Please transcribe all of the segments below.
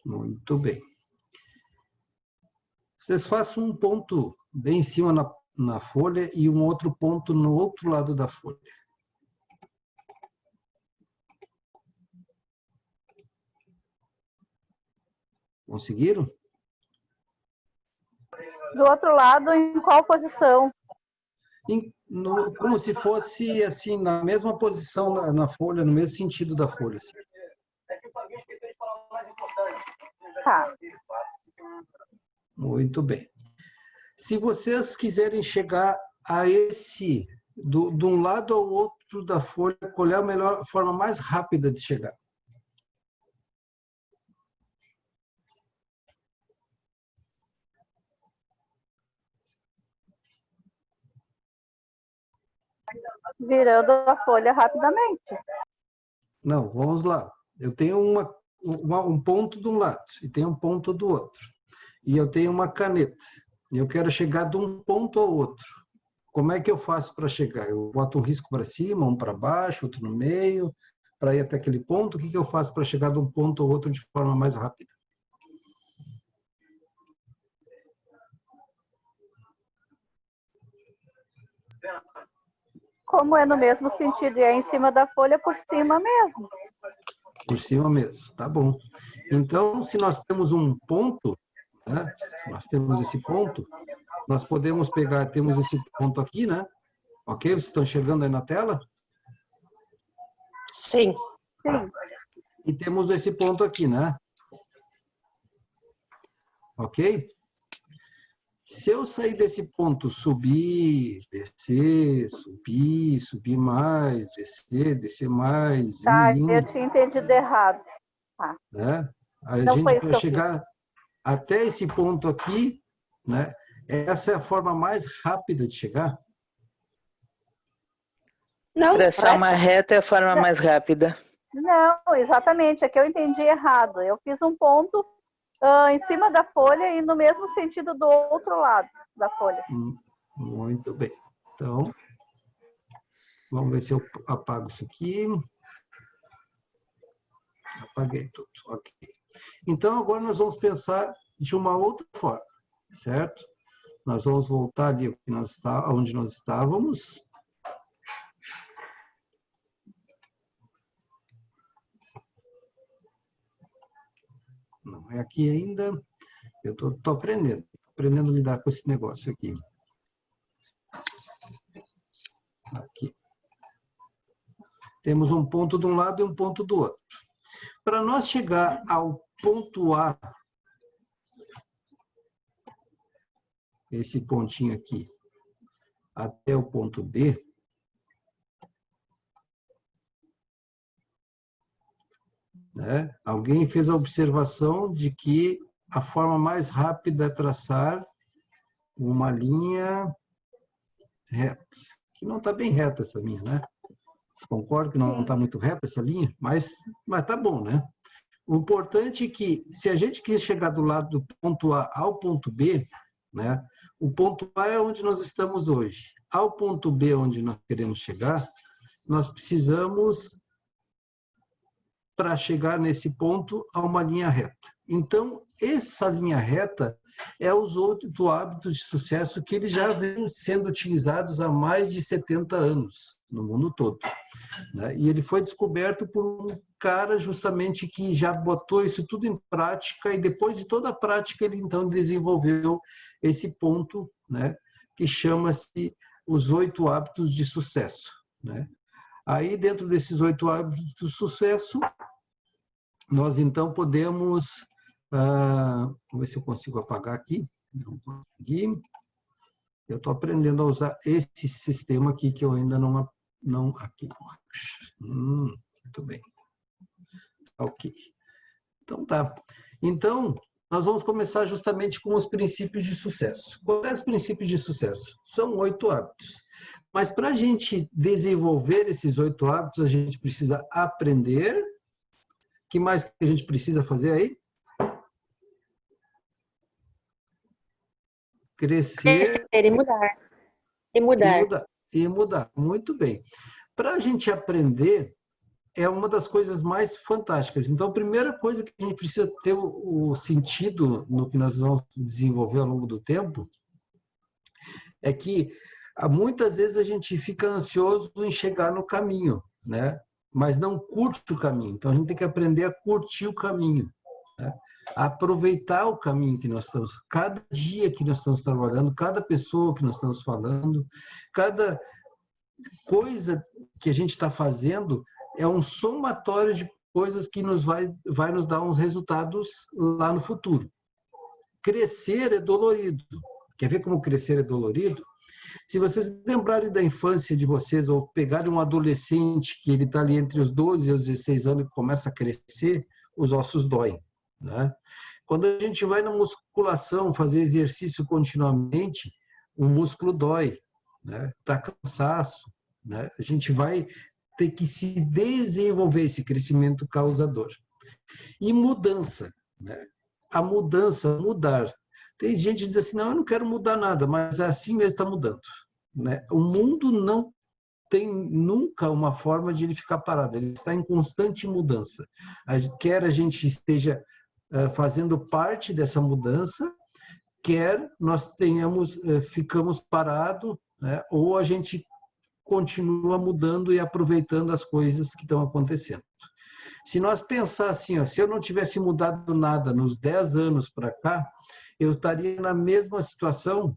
Muito bem. Vocês façam um ponto bem em cima na folha e um outro ponto no outro lado da folha. Conseguiram? Do outro lado, em qual posição? Como se fosse assim, na mesma posição na folha, no mesmo sentido da folha. Assim. Tá. Muito bem. Se vocês quiserem chegar a esse, de um lado ao outro da folha, qual é a forma mais rápida de chegar? Virando a folha rapidamente. Não, vamos lá. Eu tenho um ponto de um lado e tenho um ponto do outro. E eu tenho uma caneta. E eu quero chegar de um ponto ao outro. Como é que eu faço para chegar? Eu boto um risco para cima, um para baixo, outro no meio, para ir até aquele ponto. O que eu faço para chegar de um ponto ao outro de forma mais rápida? Como é no mesmo sentido e é em cima da folha, por cima mesmo. Por cima mesmo, tá bom. Então, se nós temos um ponto, né? Nós temos esse ponto, nós podemos pegar, temos esse ponto aqui, né? Ok? Vocês estão enxergando aí na tela? Sim. Sim. E temos esse ponto aqui, né? Ok? Se eu sair desse ponto, subir, descer, subir mais, descer mais, Tá, ir eu indo, tinha entendido errado. Tá. né? A Não gente, foi isso para que eu fiz. chegar até esse ponto aqui, né? Essa é a forma mais rápida de chegar? Não, Traçar uma reta é a forma Não. mais rápida. Não, exatamente, é que eu entendi errado. Eu fiz um ponto em cima da folha e no mesmo sentido do outro lado da folha. Muito bem. Então, vamos ver se eu apago isso aqui. Apaguei tudo, ok. Então, agora nós vamos pensar de uma outra forma, certo? Nós vamos voltar ali onde nós estávamos. Não é aqui ainda. Eu estou aprendendo a lidar com esse negócio aqui. Aqui. Temos um ponto de um lado e um ponto do outro. Para nós chegar ao ponto A, esse pontinho aqui, até o ponto B, né? Alguém fez a observação de que a forma mais rápida é traçar uma linha reta. Que não está bem reta essa linha, né? Vocês concordam que não está muito reta essa linha? Mas tá bom, né? O importante é que, se a gente quer chegar do lado do ponto A ao ponto B, né? O ponto A é onde nós estamos hoje. Ao ponto B, onde nós queremos chegar, nós precisamos, para chegar nesse ponto, a uma linha reta. Então, essa linha reta é os 8 hábitos de sucesso que eles já vêm sendo utilizados há mais de 70 anos no mundo todo, né? E ele foi descoberto por um cara justamente que já botou isso tudo em prática e depois de toda a prática ele então desenvolveu esse ponto, né, que chama-se os 8 hábitos de sucesso, né? Aí dentro desses 8 hábitos de sucesso nós então podemos, vamos ver se eu consigo apagar aqui, não consegui. Eu estou aprendendo a usar esse sistema aqui que eu ainda não aqui. Muito bem. Ok. Então tá. Então, nós vamos começar justamente com os princípios de sucesso. Quais são os princípios de sucesso? São 8 hábitos. Mas para a gente desenvolver esses 8 hábitos, a gente precisa aprender. O que mais que a gente precisa fazer aí? Crescer e mudar. E mudar. E mudar. Muito bem. Para a gente aprender, é uma das coisas mais fantásticas. Então, a primeira coisa que a gente precisa ter o sentido no que nós vamos desenvolver ao longo do tempo é que muitas vezes a gente fica ansioso em chegar no caminho, né? Mas não curte o caminho. Então, a gente tem que aprender a curtir o caminho, né? A aproveitar o caminho que nós estamos, cada dia que nós estamos trabalhando, cada pessoa que nós estamos falando, cada coisa que a gente está fazendo é um somatório de coisas que vai nos dar uns resultados lá no futuro. Crescer é dolorido. Quer ver como crescer é dolorido? Se vocês lembrarem da infância de vocês, ou pegarem um adolescente que ele está ali entre os 12 e os 16 anos e começa a crescer, os ossos doem, né? Quando a gente vai na musculação, fazer exercício continuamente, o músculo dói, né? Dá cansaço, né? A gente vai ter que se desenvolver, esse crescimento causador. E mudança, né? A mudança, mudar. Tem gente que diz assim, não, eu não quero mudar nada, mas assim mesmo está mudando, né? O mundo não tem nunca uma forma de ele ficar parado, ele está em constante mudança. Quer a gente esteja fazendo parte dessa mudança, quer nós ficamos parados, né? Ou a gente continua mudando e aproveitando as coisas que estão acontecendo. Se nós pensar assim, ó, se eu não tivesse mudado nada nos 10 anos para cá, eu estaria na mesma situação?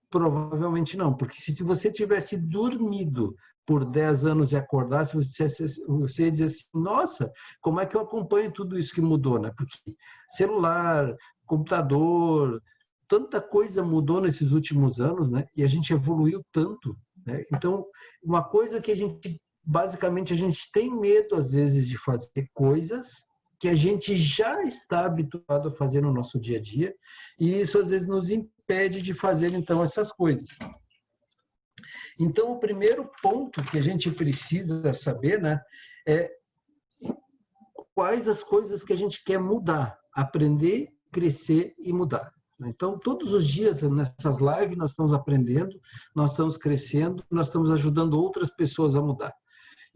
Provavelmente não, porque se você tivesse dormido por 10 anos e acordasse, você ia dizer assim, nossa, como é que eu acompanho tudo isso que mudou, né? Porque celular, computador, tanta coisa mudou nesses últimos anos, né? E a gente evoluiu tanto, né? Então, uma coisa que basicamente, a gente tem medo, às vezes, de fazer coisas que a gente já está habituado a fazer no nosso dia a dia, e isso, às vezes, nos impede de fazer, então, essas coisas. Então, o primeiro ponto que a gente precisa saber, né, é quais as coisas que a gente quer mudar, aprender, crescer e mudar. Então, todos os dias, nessas lives, nós estamos aprendendo, nós estamos crescendo, nós estamos ajudando outras pessoas a mudar.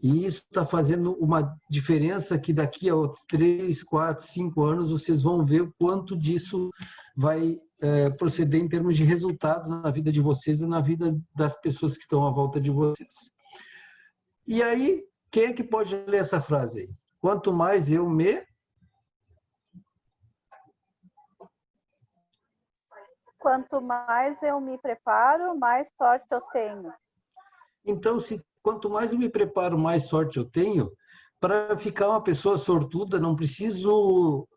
E isso está fazendo uma diferença que daqui a 3, 4, 5 anos vocês vão ver o quanto disso vai proceder em termos de resultado na vida de vocês e na vida das pessoas que estão à volta de vocês. E aí, quem é que pode ler essa frase aí? Quanto mais eu me... Quanto mais eu me preparo, mais sorte eu tenho. Então, quanto mais eu me preparo, mais sorte eu tenho. Para ficar uma pessoa sortuda, não preciso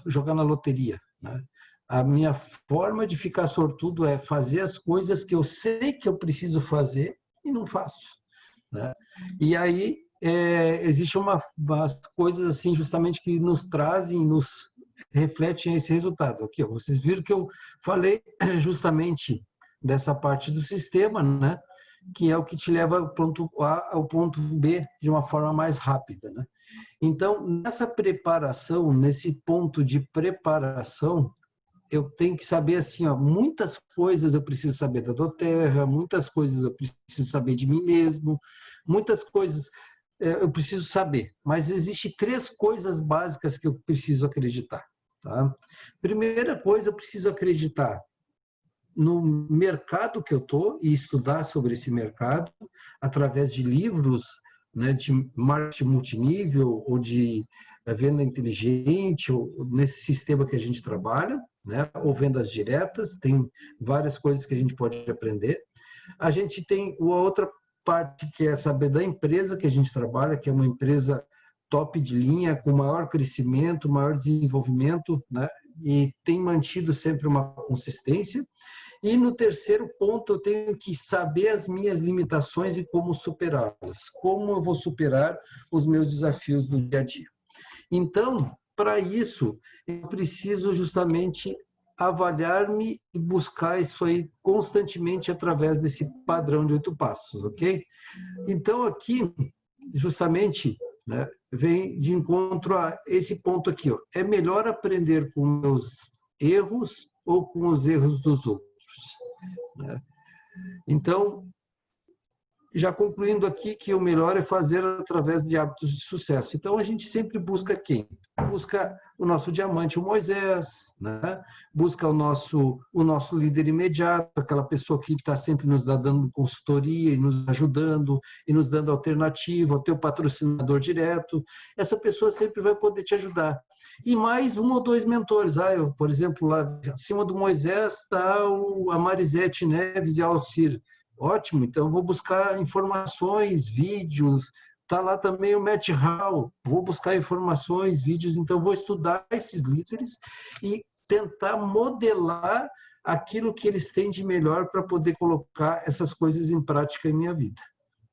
jogar na loteria, né? A minha forma de ficar sortudo é fazer as coisas que eu sei que eu preciso fazer e não faço, né? E aí existem umas coisas assim justamente que nos trazem, nos refletem esse resultado. Aqui, ó, vocês viram que eu falei justamente dessa parte do sistema, né? Que é o que te leva ao ponto A ao ponto B de uma forma mais rápida, né? Então, nessa preparação, nesse ponto de preparação, eu tenho que saber assim, ó, muitas coisas eu preciso saber da doTERRA, muitas coisas eu preciso saber de mim mesmo, muitas coisas eu preciso saber, mas existe 3 coisas básicas que eu preciso acreditar, tá? Primeira coisa, eu preciso acreditar no mercado que eu estou e estudar sobre esse mercado através de livros, né, de marketing multinível ou de venda inteligente, ou nesse sistema que a gente trabalha, né, ou vendas diretas, tem várias coisas que a gente pode aprender. A gente tem uma outra parte que é saber da empresa que a gente trabalha, que é uma empresa top de linha, com maior crescimento, maior desenvolvimento, né, e tem mantido sempre uma consistência. E no terceiro ponto, eu tenho que saber as minhas limitações e como superá-las. Como eu vou superar os meus desafios do dia a dia. Então, para isso, eu preciso justamente avaliar-me e buscar isso aí constantemente através desse padrão de 8 passos, ok? Então, aqui, justamente, né, vem de encontro a esse ponto aqui, ó. É melhor aprender com meus erros ou com os erros dos outros, né? Então, já concluindo aqui que o melhor é fazer através de hábitos de sucesso. Então, a gente sempre busca quem? Busca o nosso diamante, o Moisés, né? Busca o nosso líder imediato, aquela pessoa que está sempre nos dando consultoria e nos ajudando e nos dando alternativa, o teu patrocinador direto. Essa pessoa sempre vai poder te ajudar. E mais um ou dois mentores. Por exemplo, lá acima do Moisés está a Marisete Neves e a Alcir. Ótimo, então eu vou buscar informações, vídeos. Está lá também o Matt Hall. Vou buscar informações, vídeos. Então, vou estudar esses líderes e tentar modelar aquilo que eles têm de melhor para poder colocar essas coisas em prática em minha vida,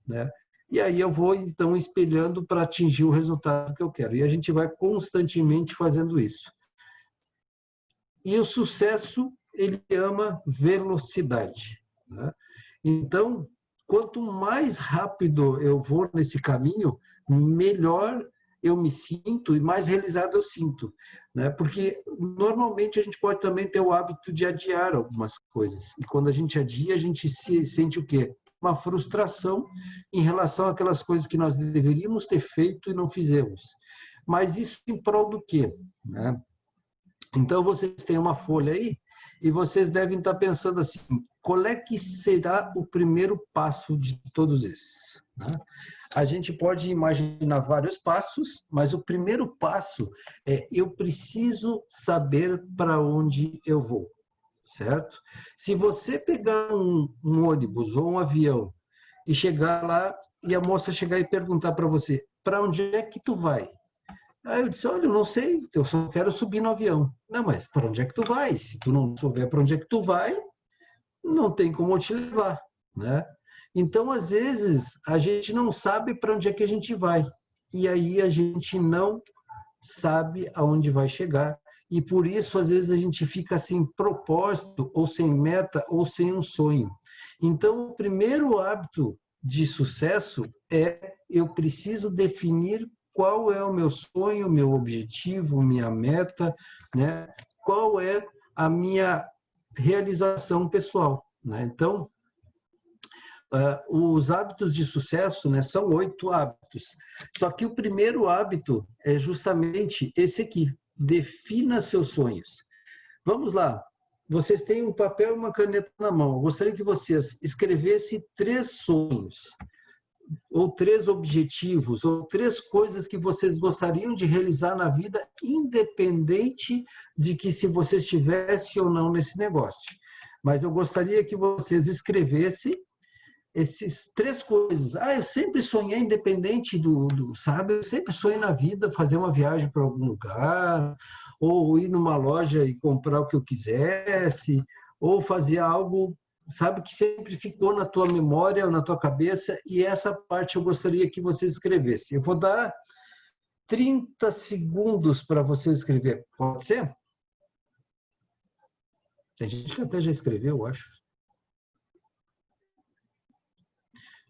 né? E aí eu vou, então, espelhando para atingir o resultado que eu quero. E a gente vai constantemente fazendo isso. E o sucesso, ele ama velocidade, né? Então, quanto mais rápido eu vou nesse caminho, melhor eu me sinto e mais realizado eu sinto, né? Porque normalmente a gente pode também ter o hábito de adiar algumas coisas. E quando a gente adia, a gente se sente o quê? Uma frustração em relação àquelas coisas que nós deveríamos ter feito e não fizemos. Mas isso em prol do quê, né? Então, vocês têm uma folha aí e vocês devem estar pensando assim, qual é que será o primeiro passo de todos esses, né? A gente pode imaginar vários passos, mas o primeiro passo é eu preciso saber para onde eu vou, certo? Se você pegar um ônibus ou um avião e chegar lá e a moça chegar e perguntar para você, para onde é que tu vai? Aí eu disse, olha, eu não sei, eu só quero subir no avião. Não, mas para onde é que tu vai? Se tu não souber para onde é que tu vai, não tem como eu te levar, né? Então, às vezes, a gente não sabe para onde é que a gente vai. E aí a gente não sabe aonde vai chegar. E por isso, às vezes, a gente fica sem propósito, ou sem meta, ou sem um sonho. Então, o primeiro hábito de sucesso é eu preciso definir qual é o meu sonho, meu objetivo, minha meta, né? Qual é a minha realização pessoal, né? Então, os hábitos de sucesso, né, são 8 hábitos. Só que o primeiro hábito é justamente esse aqui: defina seus sonhos. Vamos lá. Vocês têm um papel e uma caneta na mão. Eu gostaria que vocês escrevessem 3 sonhos, ou 3 objetivos, ou 3 coisas que vocês gostariam de realizar na vida, independente de que se você estivesse ou não nesse negócio. Mas eu gostaria que vocês escrevessem esses 3 coisas. Eu sempre sonhei independente sabe? Eu sempre sonhei na vida fazer uma viagem para algum lugar, ou ir numa loja e comprar o que eu quisesse, ou fazer algo, sabe, que sempre ficou na tua memória ou na tua cabeça, e essa parte eu gostaria que você escrevesse. Eu vou dar 30 segundos para você escrever. Pode ser? Tem gente que até já escreveu, eu acho.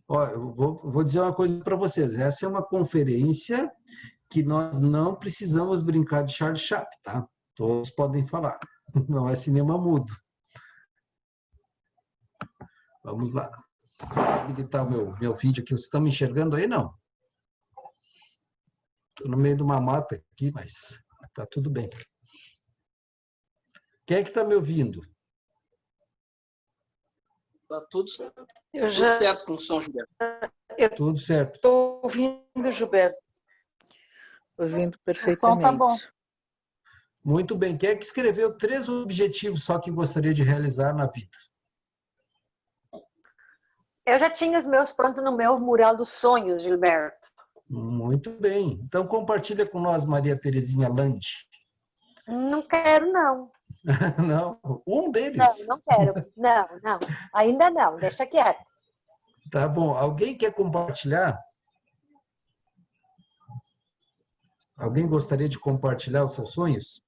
Ó, eu vou dizer uma coisa para vocês. Essa é uma conferência que nós não precisamos brincar de Charlie Chaplin, tá? Todos podem falar. Não é cinema mudo. Vamos lá. Vou habilitar o meu vídeo aqui. Vocês estão me enxergando aí? Não. Estou no meio de uma mata aqui, mas tá tudo bem. Quem é que está me ouvindo? Tá tudo certo com o som, Gilberto. Tudo certo. Estou ouvindo, Gilberto. Ouvindo perfeitamente. Tá bom. Muito bem. Quem é que escreveu 3 objetivos só que gostaria de realizar na vida? Eu já tinha os meus prontos no meu mural dos sonhos, Gilberto. Muito bem. Então, compartilha com nós, Maria Terezinha Landi. Não quero, não. Não, um deles. Não quero. Não. Ainda não. Deixa quieto. Tá bom. Alguém quer compartilhar? Alguém gostaria de compartilhar os seus sonhos?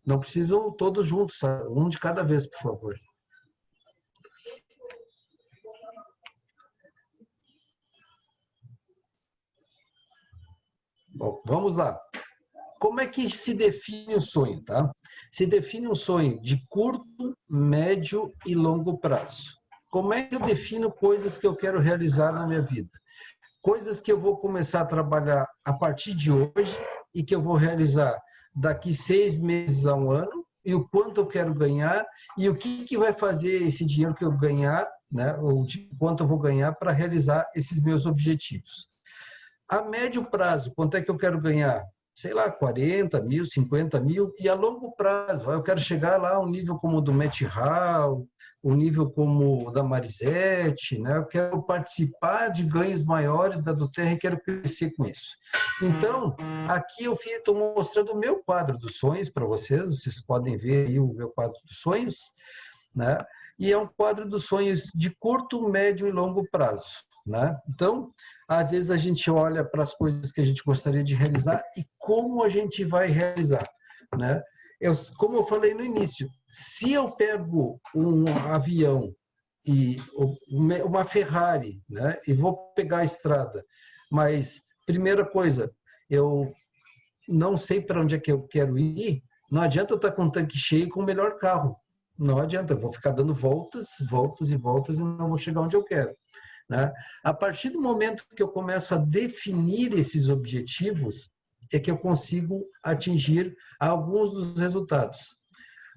Não precisam todos juntos, um de cada vez, por favor. Bom, vamos lá. Como é que se define o sonho, tá? Se define um sonho de curto, médio e longo prazo. como é que eu defino coisas que eu quero realizar na minha vida? Coisas que eu vou começar a trabalhar a partir de hoje e que eu vou realizar daqui 6 meses a 1 ano, e o quanto eu quero ganhar, e o que vai fazer esse dinheiro que eu ganhar, né, ou de quanto eu vou ganhar para realizar esses meus objetivos. A médio prazo, quanto é que eu quero ganhar? Sei lá, 40 mil, 50 mil, e a longo prazo, eu quero chegar lá a um nível como o do Matt Hall, um nível como o da Marisette, né? Eu quero participar de ganhos maiores da Duterra e quero crescer com isso. Então, aqui eu estou mostrando o meu quadro dos sonhos para vocês podem ver aí o meu quadro dos sonhos, né? E é um quadro dos sonhos de curto, médio e longo prazo, né? Então, às vezes a gente olha para as coisas que a gente gostaria de realizar e como a gente vai realizar, né? Como eu falei no início, se eu pego um avião e uma Ferrari, né, e vou pegar a estrada, mas primeira coisa, eu não sei para onde é que eu quero ir, não adianta eu estar com o tanque cheio com o melhor carro, não adianta, eu vou ficar dando voltas, voltas e voltas e não vou chegar onde eu quero, né? A partir do momento que eu começo a definir esses objetivos, é que eu consigo atingir alguns dos resultados.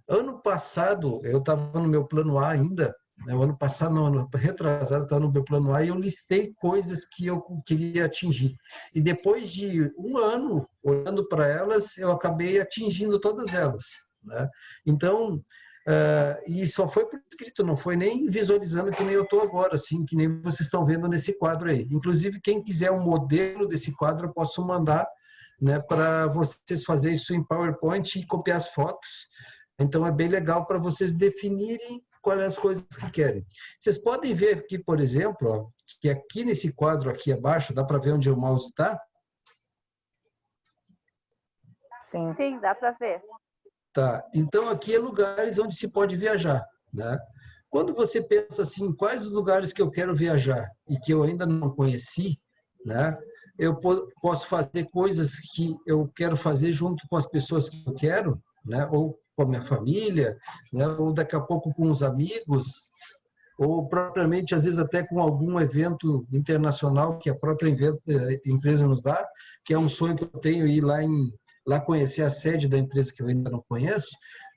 Ano passado, eu estava no meu plano A ainda, né? O ano passado, não, ano retrasado, eu estava no meu plano A e eu listei coisas que eu queria atingir. E depois de 1 ano olhando para elas, eu acabei atingindo todas elas, né? Então, e só foi por escrito, não foi nem visualizando que nem eu estou agora, assim, que nem vocês estão vendo nesse quadro aí. Inclusive, quem quiser um modelo desse quadro, eu posso mandar, né, para vocês fazerem isso em PowerPoint e copiar as fotos. Então, é bem legal para vocês definirem quais as coisas que querem. Vocês podem ver aqui, por exemplo, ó, que aqui nesse quadro aqui abaixo, dá para ver onde o mouse está? Sim. Sim, dá para ver. Tá, então aqui é lugares onde se pode viajar, né? Quando você pensa assim, quais os lugares que eu quero viajar e que eu ainda não conheci, né? Eu posso fazer coisas que eu quero fazer junto com as pessoas que eu quero, né? Ou com a minha família, né? Ou daqui a pouco com os amigos, ou propriamente, às vezes, até com algum evento internacional que a própria empresa nos dá, que é um sonho que eu tenho, ir lá conhecer a sede da empresa que eu ainda não conheço,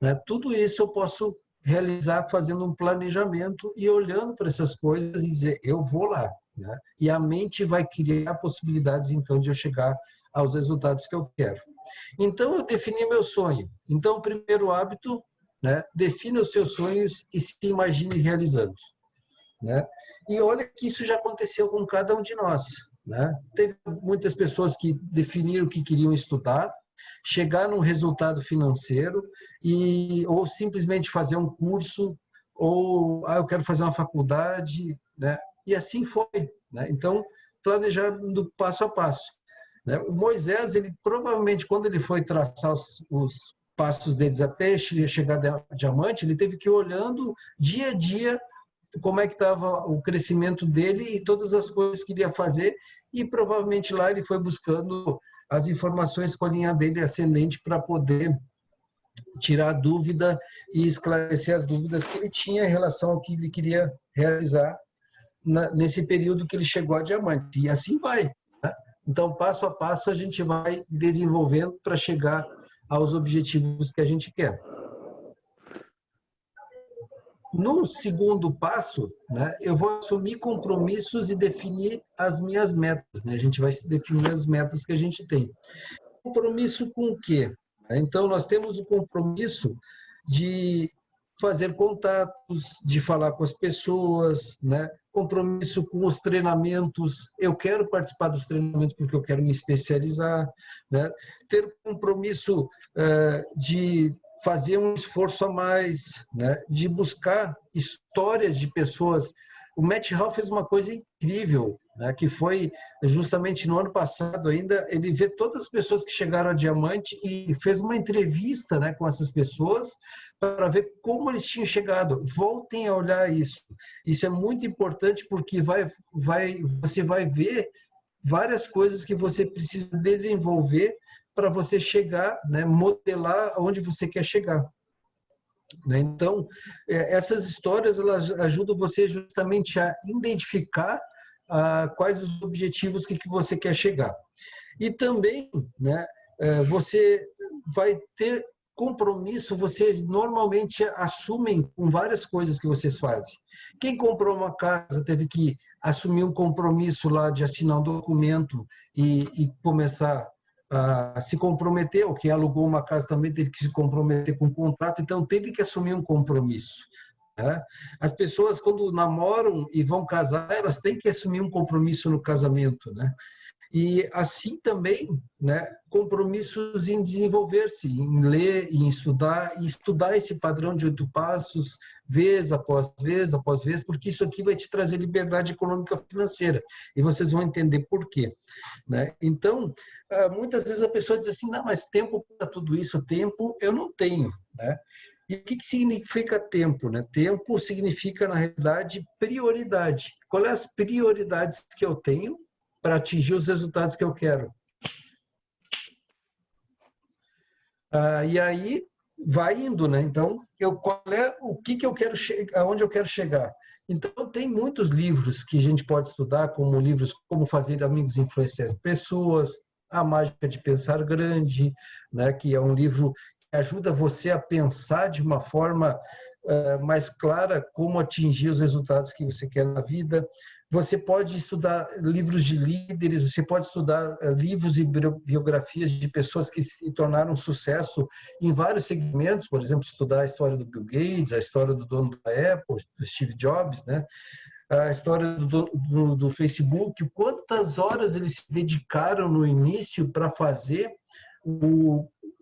né? Tudo isso eu posso realizar fazendo um planejamento e olhando para essas coisas e dizer, eu vou lá, né? E a mente vai criar possibilidades, então, de eu chegar aos resultados que eu quero. Então, eu defini meu sonho. Então, o primeiro hábito, né? Defina os seus sonhos e se imagine realizando, né? E olha que isso já aconteceu com cada um de nós, né? Teve muitas pessoas que definiram o que queriam estudar, chegar num resultado financeiro ou simplesmente fazer um curso ou eu quero fazer uma faculdade, né? E assim foi, né? Então, planejando passo a passo, né? O Moisés, ele provavelmente quando ele foi traçar os passos deles até chegar a diamante, ele teve que ir olhando dia a dia como é que estava o crescimento dele e todas as coisas que ele ia fazer, e provavelmente lá ele foi buscando as informações com a linha dele ascendente para poder tirar dúvida e esclarecer as dúvidas que ele tinha em relação ao que ele queria realizar nesse período que ele chegou a diamante. E assim vai, né? Então, passo a passo, a gente vai desenvolvendo para chegar aos objetivos que a gente quer. No segundo passo, né, eu vou assumir compromissos e definir as minhas metas, né? A gente vai definir as metas que a gente tem. Compromisso com o quê? Então, nós temos o compromisso de fazer contatos, de falar com as pessoas, né? Compromisso com os treinamentos. Eu quero participar dos treinamentos porque eu quero me especializar, né? Ter compromisso de fazer um esforço a mais, né? De buscar histórias de pessoas. O Matt Hall fez uma coisa incrível, né? Que foi justamente no ano passado ainda, ele vê todas as pessoas que chegaram a diamante e fez uma entrevista, né, com essas pessoas para ver como eles tinham chegado. Voltem a olhar isso. Isso é muito importante porque você vai ver várias coisas que você precisa desenvolver para você chegar, né, modelar onde você quer chegar. né? Então, essas histórias elas ajudam você justamente a identificar quais os objetivos que você quer chegar. E também, né, você vai ter compromisso, vocês normalmente assumem com várias coisas que vocês fazem. Quem comprou uma casa teve que assumir um compromisso lá de assinar um documento e começar a se comprometer, ou quem alugou uma casa também teve que se comprometer com um contrato, então teve que assumir um compromisso. Né? As pessoas, quando namoram e vão casar, elas têm que assumir um compromisso no casamento, né? E assim também, né, compromissos em desenvolver-se, em ler, em estudar, e estudar esse padrão de 8 passos, vez após vez, porque isso aqui vai te trazer liberdade econômica financeira, e vocês vão entender por quê. Né? Então, muitas vezes a pessoa diz assim, não, mas tempo para tudo isso, tempo eu não tenho. Né? E o que significa tempo? Né? Tempo significa, na realidade, prioridade. Quais são as prioridades que eu tenho para atingir os resultados que eu quero? E aí vai indo, né? Então, aonde eu quero chegar? Então, tem muitos livros que a gente pode estudar, como livros Como Fazer Amigos e Influenciar Pessoas, A Mágica de Pensar Grande, né? Que é um livro que ajuda você a pensar de uma forma mais clara como atingir os resultados que você quer na vida. Você pode estudar livros de líderes, você pode estudar livros e biografias de pessoas que se tornaram sucesso em vários segmentos, por exemplo, estudar a história do Bill Gates, a história do dono da Apple, do Steve Jobs, né? A história do Facebook, quantas horas eles se dedicaram no início para fazer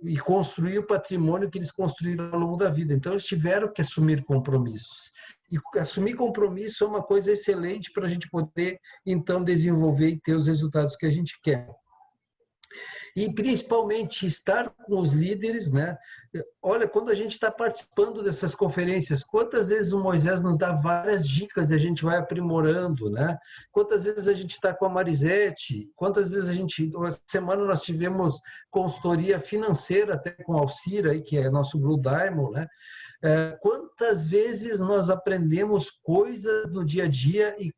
e construir o patrimônio que eles construíram ao longo da vida. Então, eles tiveram que assumir compromissos. E assumir compromisso é uma coisa excelente para a gente poder, então, desenvolver e ter os resultados que a gente quer. E, principalmente, estar com os líderes, né? Olha, quando a gente está participando dessas conferências, quantas vezes o Moisés nos dá várias dicas e a gente vai aprimorando, né? Quantas vezes a gente está com a Marisete, quantas vezes essa semana nós tivemos consultoria financeira até com a Alcira, aí, que é nosso Blue Diamond, né? Quantas vezes nós aprendemos coisas no dia a dia e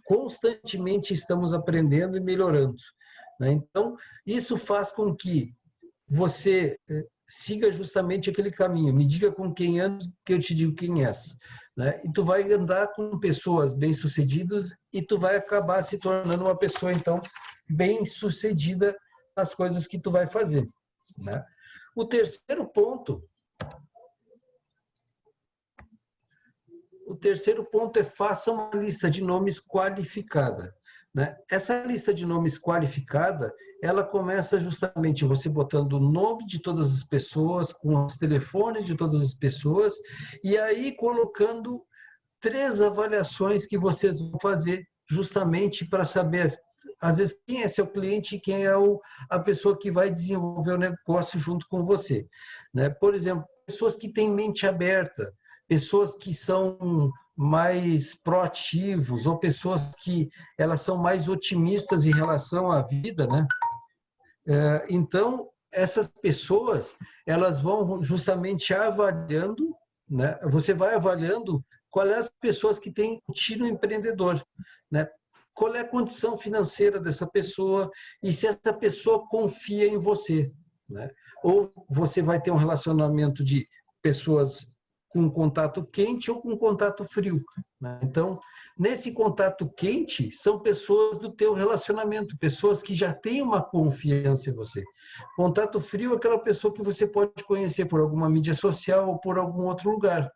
constantemente estamos aprendendo e melhorando. Então, isso faz com que você siga justamente aquele caminho. Me diga com quem andas, que eu te digo quem és. E tu vai andar com pessoas bem-sucedidas e tu vai acabar se tornando uma pessoa, então, bem-sucedida nas coisas que tu vai fazer. O terceiro ponto é faça uma lista de nomes qualificada. Essa lista de nomes qualificada, ela começa justamente você botando o nome de todas as pessoas, com os telefones de todas as pessoas, e aí colocando 3 avaliações que vocês vão fazer justamente para saber, às vezes, quem é seu cliente e quem é a pessoa que vai desenvolver o negócio junto com você. Por exemplo, pessoas que têm mente aberta, pessoas que são mais proativos, ou pessoas que elas são mais otimistas em relação à vida, né? Então, essas pessoas, elas vão justamente avaliando, né? Você vai avaliando qual é as pessoas que têm um tiro empreendedor, né? Qual é a condição financeira dessa pessoa e se essa pessoa confia em você, né? Ou você vai ter um relacionamento de pessoas com contato quente ou com contato frio. Então, nesse contato quente, são pessoas do teu relacionamento, pessoas que já têm uma confiança em você. Contato frio é aquela pessoa que você pode conhecer por alguma mídia social ou por algum outro lugar.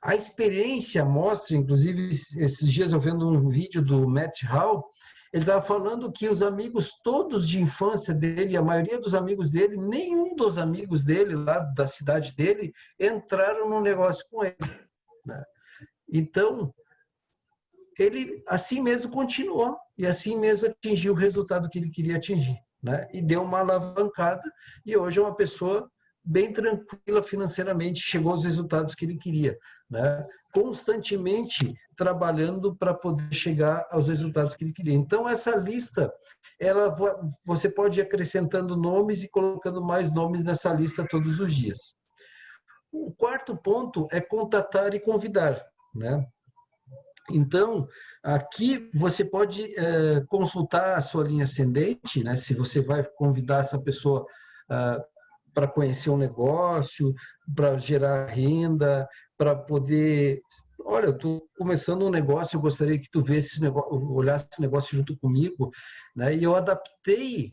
A experiência mostra, inclusive, esses dias eu vendo um vídeo do Matt Hall, ele estava falando que os amigos todos de infância dele, a maioria dos amigos dele, nenhum dos amigos dele, lá da cidade dele, entraram no negócio com ele. Então, ele assim mesmo continuou, e assim mesmo atingiu o resultado que ele queria atingir. E deu uma alavancada, e hoje é uma pessoa bem tranquila financeiramente, chegou aos resultados que ele queria, constantemente trabalhando para poder chegar aos resultados que ele queria. Então, essa lista, você pode ir acrescentando nomes e colocando mais nomes nessa lista todos os dias. O quarto ponto é contatar e convidar, né? Então, aqui você pode consultar a sua linha ascendente, né? Se você vai convidar essa pessoa para conhecer um negócio, para gerar renda, para poder... Olha, eu estou começando um negócio, eu gostaria que tu olhasse o negócio junto comigo, né? E eu adaptei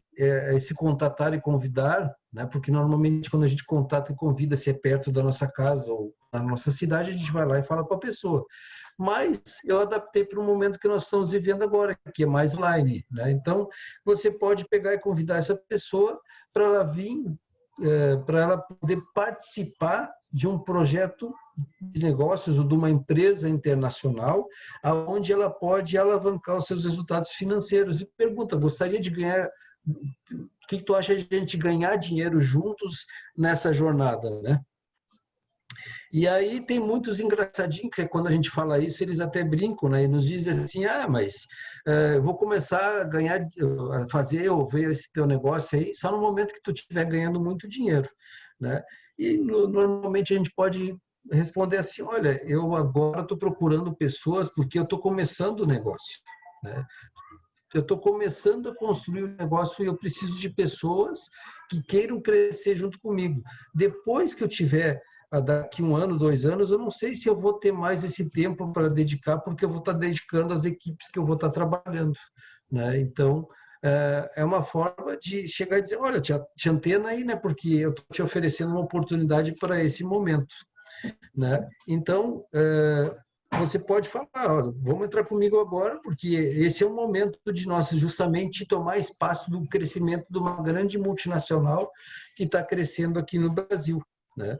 esse contatar e convidar, né? Porque normalmente quando a gente contata e convida, se é perto da nossa casa ou na nossa cidade, a gente vai lá e fala com a pessoa. Mas eu adaptei para o momento que nós estamos vivendo agora, que é mais online, né? Então, você pode pegar e convidar essa pessoa para ela vir, para ela poder participar de um projeto de negócios ou de uma empresa internacional, aonde ela pode alavancar os seus resultados financeiros. E pergunta, gostaria de ganhar... O que tu acha de a gente ganhar dinheiro juntos nessa jornada, né? E aí tem muitos engraçadinhos que quando a gente fala isso, eles até brincam, né? E nos dizem assim, mas eu vou começar a ganhar, a fazer ou ver esse teu negócio aí só no momento que tu estiver ganhando muito dinheiro, né? E normalmente a gente pode responder assim, olha, eu agora estou procurando pessoas porque eu estou começando o negócio, né? Eu estou começando a construir um negócio e eu preciso de pessoas que queiram crescer junto comigo. Depois que eu tiver, daqui 1 ano, 2 anos, eu não sei se eu vou ter mais esse tempo para dedicar, porque eu vou estar dedicando às equipes que eu vou estar trabalhando, né? Então, é uma forma de chegar e dizer, olha, te antena aí, né? Porque eu estou te oferecendo uma oportunidade para esse momento, né? Então, você pode falar, olha, vamos entrar comigo agora, porque esse é o momento de nós justamente tomar espaço do crescimento de uma grande multinacional que está crescendo aqui no Brasil, né?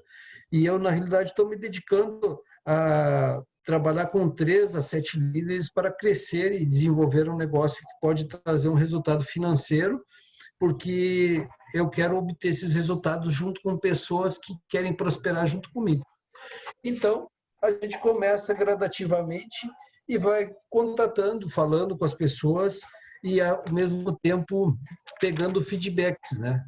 E eu, na realidade, estou me dedicando a trabalhar com 3 a 7 líderes para crescer e desenvolver um negócio que pode trazer um resultado financeiro, porque eu quero obter esses resultados junto com pessoas que querem prosperar junto comigo. Então, a gente começa gradativamente e vai contatando, falando com as pessoas e, ao mesmo tempo, pegando feedbacks, né?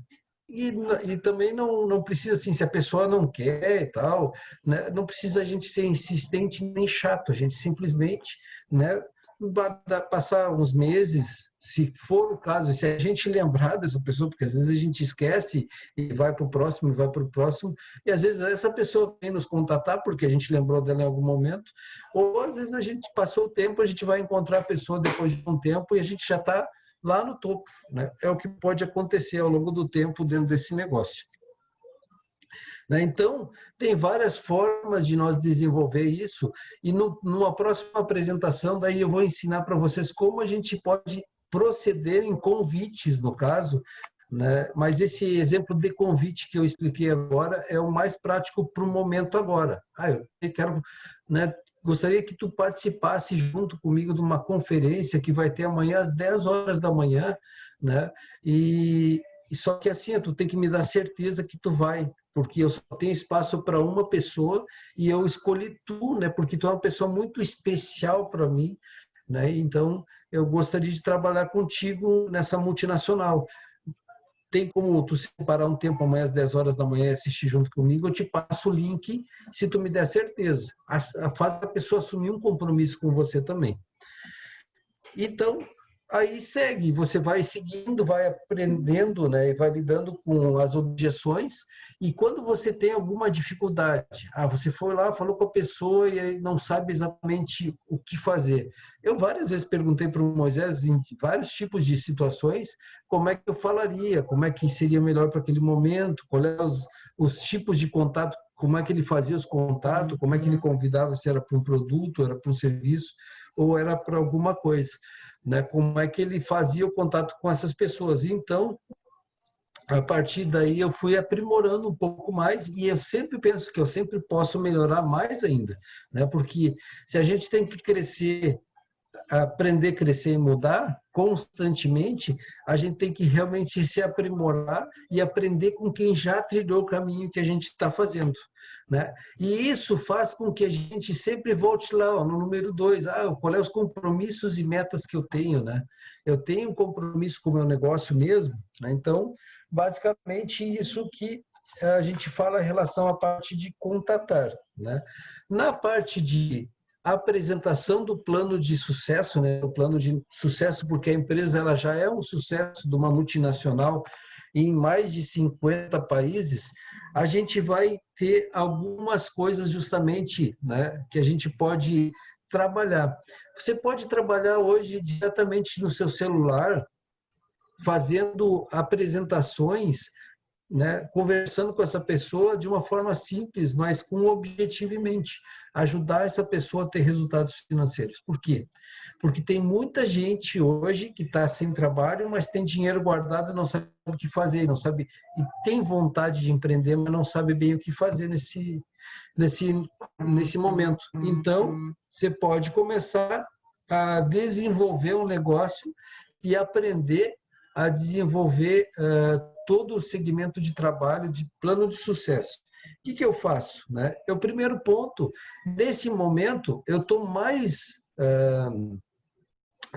E também não precisa, assim, se a pessoa não quer e tal, né? Não precisa a gente ser insistente nem chato, a gente simplesmente, né, passar uns meses, se for o caso, se a gente lembrar dessa pessoa, porque às vezes a gente esquece e vai para o próximo, e vai para o próximo, e às vezes essa pessoa vem nos contatar porque a gente lembrou dela em algum momento, ou às vezes a gente passou o tempo, a gente vai encontrar a pessoa depois de um tempo e a gente já está lá no topo, né? É o que pode acontecer ao longo do tempo dentro desse negócio. Então, tem várias formas de nós desenvolver isso, e numa próxima apresentação, daí eu vou ensinar para vocês como a gente pode proceder em convites, no caso, né? Mas esse exemplo de convite que eu expliquei agora é o mais prático para o momento agora. Eu quero, né, gostaria que tu participasse junto comigo de uma conferência que vai ter amanhã às 10 horas da manhã, né? E só que assim, tu tem que me dar certeza que tu vai, porque eu só tenho espaço para uma pessoa e eu escolhi tu, né? Porque tu é uma pessoa muito especial para mim, né? Então, eu gostaria de trabalhar contigo nessa multinacional. Tem como tu separar um tempo amanhã às 10 horas da manhã e assistir junto comigo, eu te passo o link, se tu me der certeza. Faz a pessoa assumir um compromisso com você também. Então, aí segue, você vai seguindo, vai aprendendo, né, e vai lidando com as objeções, e quando você tem alguma dificuldade, você foi lá, falou com a pessoa e aí não sabe exatamente o que fazer. Eu várias vezes perguntei para o Moisés, em vários tipos de situações, como é que eu falaria, como é que seria melhor para aquele momento, qual eram os tipos de contato, como é que ele fazia os contatos, como é que ele convidava, se era para um produto, era para um serviço, ou era para alguma coisa, né? Como é que ele fazia o contato com essas pessoas. Então, a partir daí eu fui aprimorando um pouco mais e eu sempre penso que eu sempre posso melhorar mais ainda, né? Porque se a gente tem que crescer aprender, crescer e mudar constantemente, a gente tem que realmente se aprimorar e aprender com quem já trilhou o caminho que a gente está fazendo, né? E isso faz com que a gente sempre volte lá, ó, no número 2, qual é os compromissos e metas que eu tenho, né? Eu tenho um compromisso com o meu negócio mesmo, né? Então, basicamente, isso que a gente fala em relação à parte de contatar, né? Na parte de apresentação do plano de sucesso, né? O plano de sucesso, porque a empresa ela já é um sucesso de uma multinacional em mais de 50 países, a gente vai ter algumas coisas justamente, né, que a gente pode trabalhar. Você pode trabalhar hoje diretamente no seu celular, fazendo apresentações, né, conversando com essa pessoa de uma forma simples, mas com objetivo em mente, ajudar essa pessoa a ter resultados financeiros. Por quê? Porque tem muita gente hoje que está sem trabalho, mas tem dinheiro guardado e não sabe o que fazer, não sabe, e tem vontade de empreender, mas não sabe bem o que fazer nesse momento. Então, você pode começar a desenvolver um negócio e aprender a desenvolver todo o segmento de trabalho de plano de sucesso. O que eu faço, né? O primeiro ponto, nesse momento, eu estou mais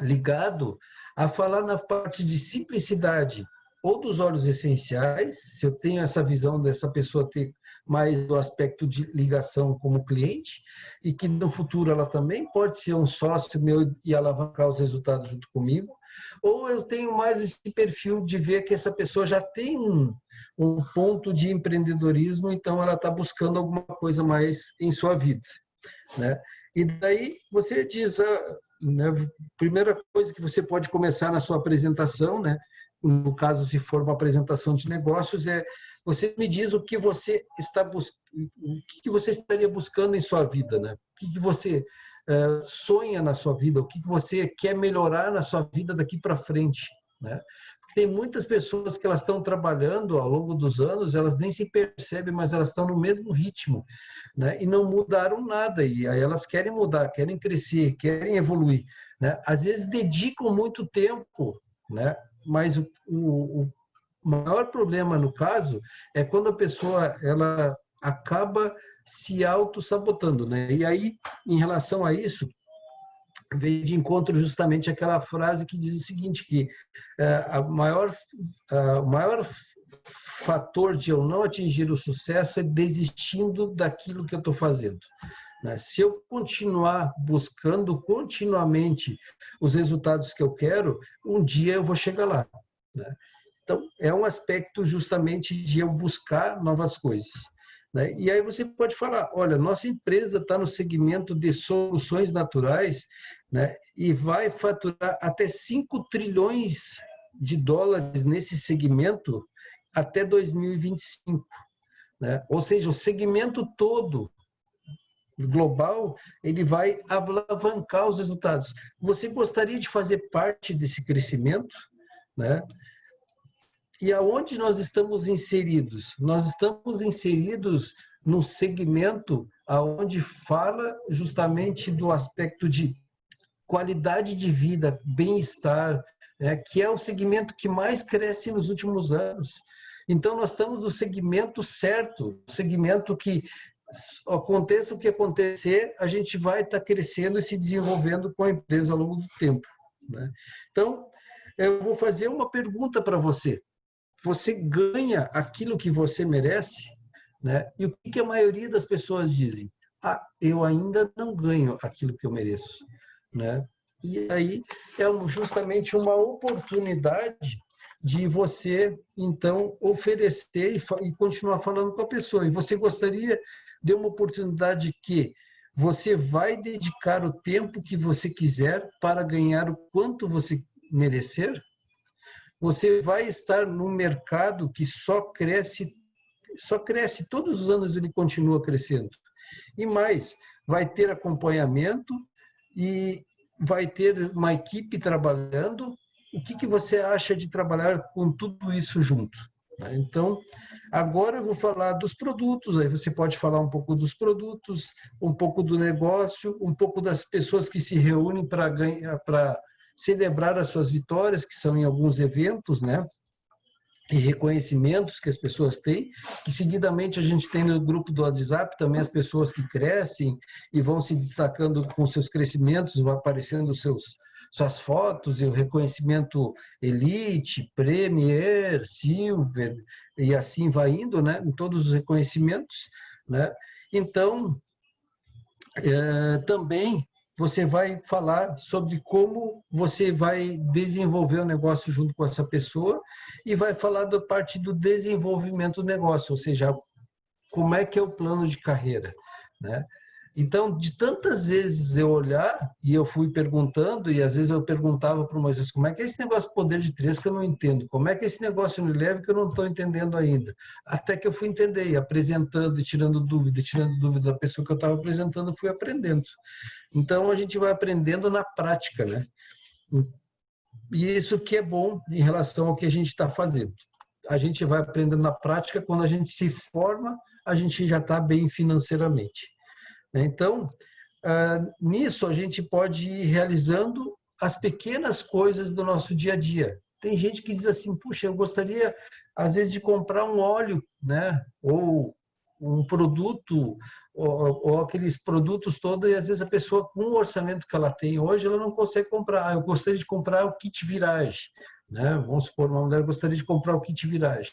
ligado a falar na parte de simplicidade ou dos óleos essenciais, se eu tenho essa visão dessa pessoa ter mais do aspecto de ligação como cliente, e que no futuro ela também pode ser um sócio meu e alavancar os resultados junto comigo, ou eu tenho mais esse perfil de ver que essa pessoa já tem um ponto de empreendedorismo, então ela está buscando alguma coisa mais em sua vida, né? E daí você diz, né, primeira coisa que você pode começar na sua apresentação, né? No caso, se for uma apresentação de negócios, você me diz o que você está buscando, o que você estaria buscando em sua vida, né? O que você sonha na sua vida, o que você quer melhorar na sua vida daqui para frente, né? Porque tem muitas pessoas que elas estão trabalhando ao longo dos anos, elas nem se percebem, mas elas estão no mesmo ritmo, né? E não mudaram nada, e aí elas querem mudar, querem crescer, querem evoluir, né? Às vezes dedicam muito tempo, né? Mas o maior problema no caso é quando a pessoa ela acaba se auto-sabotando, né? E aí, em relação a isso, veio de encontro justamente aquela frase que diz o seguinte, que o maior fator de eu não atingir o sucesso é desistindo daquilo que eu estou fazendo. Se eu continuar buscando continuamente os resultados que eu quero, um dia eu vou chegar lá, né? Então, é um aspecto justamente de eu buscar novas coisas, né? E aí você pode falar, olha, nossa empresa está no segmento de soluções naturais, né? E vai faturar até 5 trilhões de dólares nesse segmento até 2025, né? Ou seja, o segmento todo global, ele vai alavancar os resultados. Você gostaria de fazer parte desse crescimento, né? E aonde nós estamos inseridos? Nós estamos inseridos no segmento aonde fala justamente do aspecto de qualidade de vida, bem-estar, né? Que é o segmento que mais cresce nos últimos anos. Então, nós estamos no segmento certo, segmento que aconteça o que acontecer, a gente vai estar crescendo e se desenvolvendo com a empresa ao longo do tempo, né? Então, eu vou fazer uma pergunta para você. Você ganha aquilo que você merece, né? E o que a maioria das pessoas dizem? Eu ainda não ganho aquilo que eu mereço, né? E aí é justamente uma oportunidade de você, então, oferecer e continuar falando com a pessoa. E você gostaria de uma oportunidade que você vai dedicar o tempo que você quiser para ganhar o quanto você merecer? Você vai estar num mercado que só cresce, todos os anos ele continua crescendo. E mais, vai ter acompanhamento e vai ter uma equipe trabalhando. O que você acha de trabalhar com tudo isso junto? Então, Agora eu vou falar dos produtos, aí você pode falar um pouco dos produtos, um pouco do negócio, um pouco das pessoas que se reúnem para celebrar as suas vitórias, que são em alguns eventos, né? E reconhecimentos que as pessoas têm, que seguidamente a gente tem no grupo do WhatsApp também as pessoas que crescem e vão se destacando com seus crescimentos, vão aparecendo suas fotos e o reconhecimento Elite, Premier, Silver e assim vai indo, né? Em todos os reconhecimentos, né? Então, também você vai falar sobre como você vai desenvolver o negócio junto com essa pessoa e vai falar da parte do desenvolvimento do negócio, ou seja, como é que é o plano de carreira, né? Então, de tantas vezes eu olhar e eu fui perguntando, e às vezes eu perguntava para o Moisés, como é que é esse negócio de poder de três que eu não entendo? Como é que é esse negócio no leve que eu não estou entendendo ainda? Até que eu fui entender, e apresentando, e tirando dúvida da pessoa que eu estava apresentando, eu fui aprendendo. Então, a gente vai aprendendo na prática, né? E isso que é bom em relação ao que a gente está fazendo. A gente vai aprendendo na prática, quando a gente se forma, a gente já está bem financeiramente. Então, nisso a gente pode ir realizando as pequenas coisas do nosso dia a dia. Tem gente que diz assim, puxa, eu gostaria, às vezes, de comprar um óleo, né? Ou um produto, ou aqueles produtos todos, e às vezes a pessoa, com o orçamento que ela tem hoje, ela não consegue comprar. Eu gostaria de comprar o kit viragem, né? Vamos supor, uma mulher gostaria de comprar o kit viragem.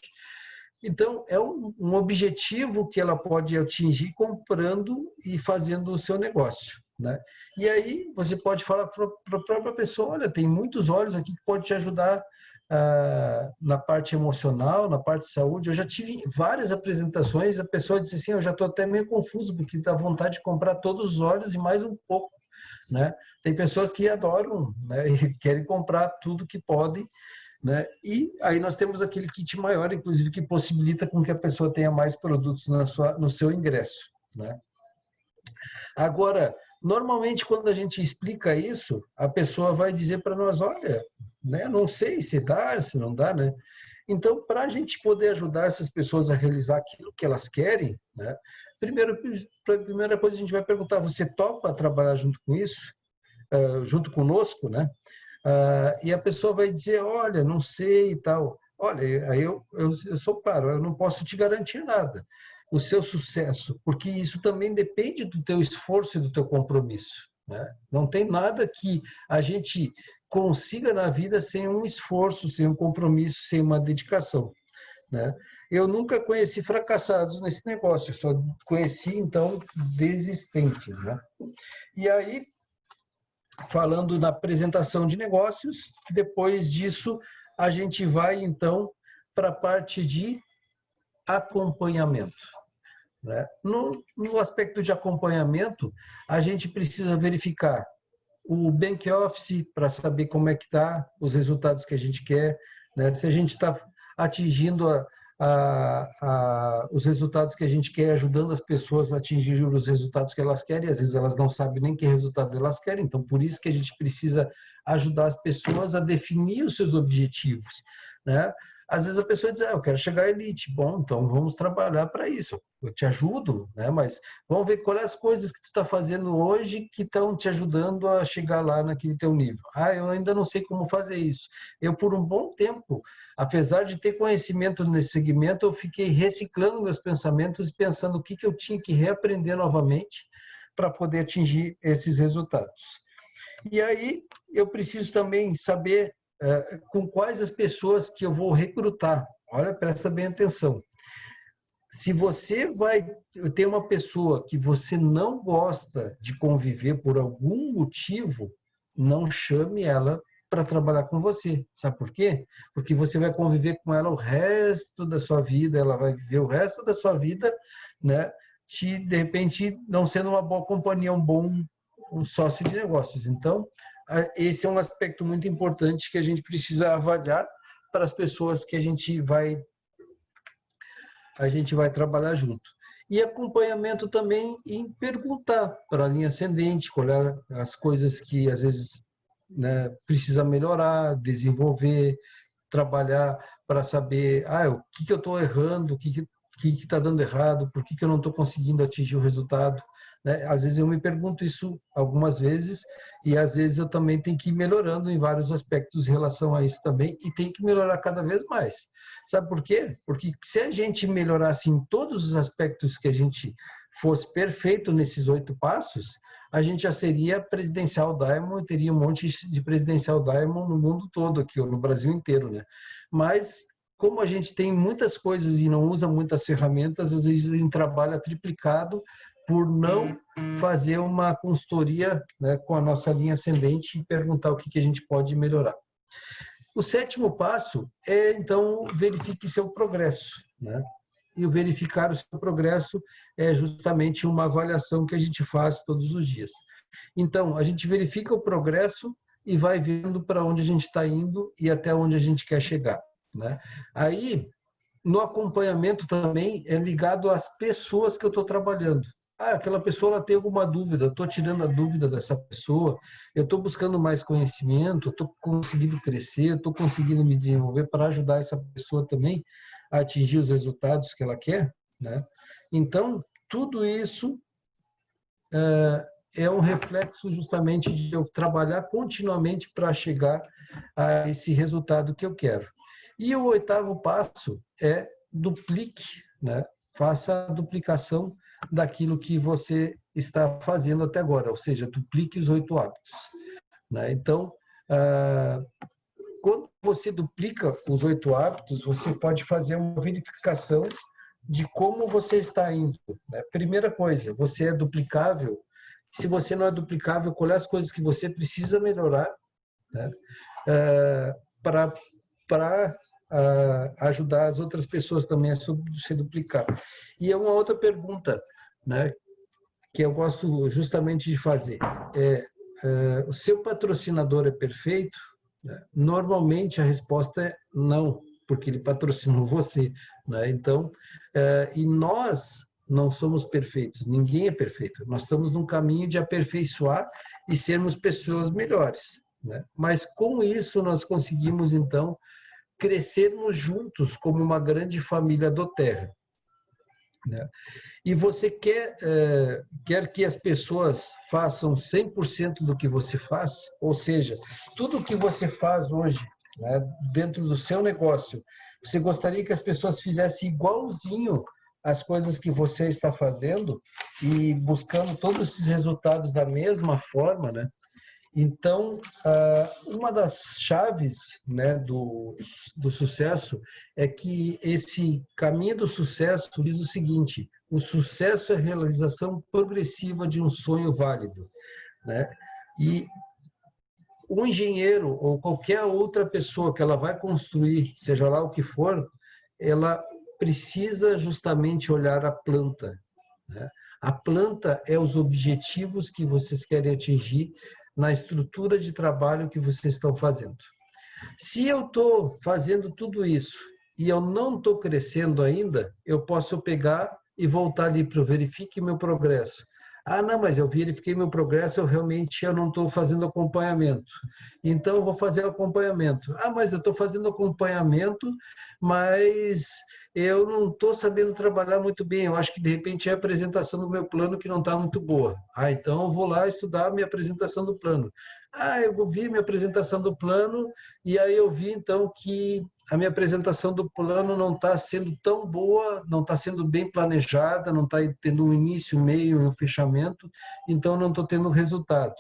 Então, é um objetivo que ela pode atingir comprando e fazendo o seu negócio, né? E aí, você pode falar para a própria pessoa, olha, tem muitos óleos aqui que podem te ajudar na parte emocional, na parte de saúde. Eu já tive várias apresentações, a pessoa disse assim, eu já estou até meio confuso, porque dá vontade de comprar todos os óleos e mais um pouco, né? Tem pessoas que adoram, né, e querem comprar tudo que podem, né? E aí nós temos aquele kit maior, inclusive, que possibilita com que a pessoa tenha mais produtos no seu ingresso, né? Agora, normalmente, quando a gente explica isso, a pessoa vai dizer para nós, olha, né, não sei se dá, se não dá, né? Então, para a gente poder ajudar essas pessoas a realizar aquilo que elas querem, né? Primeira coisa, a gente vai perguntar, você topa trabalhar junto com isso? Junto conosco, né? E a pessoa vai dizer, olha, não sei e tal. Olha, aí eu sou claro, eu não posso te garantir nada, o seu sucesso, porque isso também depende do teu esforço e do teu compromisso, né? Não tem nada que a gente consiga na vida sem um esforço, sem um compromisso, sem uma dedicação, né? Eu nunca conheci fracassados nesse negócio, eu só conheci, então, desistentes, né? E aí, falando na apresentação de negócios, depois disso a gente vai então para a parte de acompanhamento, né? No aspecto de acompanhamento, a gente precisa verificar o back office para saber como é que está, os resultados que a gente quer, né? Se a gente está atingindo os resultados que a gente quer, ajudando as pessoas a atingir os resultados que elas querem, às vezes elas não sabem nem que resultado elas querem, então por isso que a gente precisa ajudar as pessoas a definir os seus objetivos, né? Às vezes a pessoa diz, eu quero chegar à elite, bom, então vamos trabalhar para isso, eu te ajudo, né? Mas vamos ver quais as coisas que tu está fazendo hoje que estão te ajudando a chegar lá naquele teu nível. Eu ainda não sei como fazer isso. Eu, por um bom tempo, apesar de ter conhecimento nesse segmento, eu fiquei reciclando meus pensamentos e pensando o que eu tinha que reaprender novamente para poder atingir esses resultados. E aí, eu preciso também saber com quais as pessoas que eu vou recrutar. Olha, presta bem atenção. Se você vai ter uma pessoa que você não gosta de conviver por algum motivo, não chame ela para trabalhar com você. Sabe por quê? Porque você vai conviver com ela o resto da sua vida, ela vai viver o resto da sua vida, né? De repente, não sendo uma boa companhia, um sócio de negócios. Então, esse é um aspecto muito importante que a gente precisa avaliar para as pessoas que a gente vai trabalhar junto. E acompanhamento também em perguntar para a linha ascendente, olhar as coisas que às vezes, né, precisa melhorar, desenvolver, trabalhar para saber o que eu estou errando, o que está dando errado, por que eu não estou conseguindo atingir o resultado. Né? Às vezes eu me pergunto isso algumas vezes, e às vezes eu também tenho que ir melhorando em vários aspectos em relação a isso também, e tem que melhorar cada vez mais. Sabe por quê? Porque se a gente melhorasse em todos os aspectos, que a gente fosse perfeito nesses 8 passos, a gente já seria Presidencial Diamond e teria um monte de Presidencial Diamond no mundo todo aqui, ou no Brasil inteiro, né? Mas como a gente tem muitas coisas e não usa muitas ferramentas, às vezes a gente trabalha triplicado por não fazer uma consultoria, né, com a nossa linha ascendente e perguntar o que a gente pode melhorar. O 7º passo é, então, verifique seu progresso, né? E o verificar o seu progresso é justamente uma avaliação que a gente faz todos os dias. Então, a gente verifica o progresso e vai vendo para onde a gente está indo e até onde a gente quer chegar, né? Aí, no acompanhamento também é ligado às pessoas que eu estou trabalhando. Aquela pessoa ela tem alguma dúvida, estou tirando a dúvida dessa pessoa, eu estou buscando mais conhecimento, estou conseguindo crescer, estou conseguindo me desenvolver para ajudar essa pessoa também a atingir os resultados que ela quer, né? Então, tudo isso é um reflexo justamente de eu trabalhar continuamente para chegar a esse resultado que eu quero. E o 8º passo é duplique, né? Faça a duplicação daquilo que você está fazendo até agora, ou seja, duplique os 8 hábitos, né? Então, quando você duplica os 8 hábitos, você pode fazer uma verificação de como você está indo, né? Primeira coisa, você é duplicável. Se você não é duplicável, quais as coisas que você precisa melhorar, né? Para ajudar as outras pessoas também a se duplicar. E é uma outra pergunta, né, que eu gosto justamente de fazer. O seu patrocinador é perfeito? Normalmente a resposta é não, porque ele patrocinou você, né? Então, e nós não somos perfeitos, ninguém é perfeito. Nós estamos num caminho de aperfeiçoar e sermos pessoas melhores, né? Mas com isso nós conseguimos, então, crescermos juntos como uma grande família do Terra, né? E você quer que as pessoas façam 100% do que você faz, ou seja, tudo o que você faz hoje, né, dentro do seu negócio, você gostaria que as pessoas fizessem igualzinho as coisas que você está fazendo e buscando todos esses resultados da mesma forma, né? Então, uma das chaves, né, do sucesso é que esse caminho do sucesso diz o seguinte: o sucesso é a realização progressiva de um sonho válido, né? E o engenheiro ou qualquer outra pessoa que ela vai construir, seja lá o que for, ela precisa justamente olhar a planta, né? A planta é os objetivos que vocês querem atingir na estrutura de trabalho que vocês estão fazendo. Se eu estou fazendo tudo isso e eu não estou crescendo ainda, eu posso pegar e voltar ali para o verifique meu progresso. Não, mas eu verifiquei meu progresso, eu não estou fazendo acompanhamento. Então, eu vou fazer acompanhamento. Mas eu estou fazendo acompanhamento, mas eu não estou sabendo trabalhar muito bem. Eu acho que, de repente, é a apresentação do meu plano que não está muito boa. Então, eu vou lá estudar a minha apresentação do plano. Eu vi minha apresentação do plano e aí eu vi, então, que a minha apresentação do plano não está sendo tão boa, não está sendo bem planejada, não está tendo um início, meio e um fechamento, então não estou tendo resultado.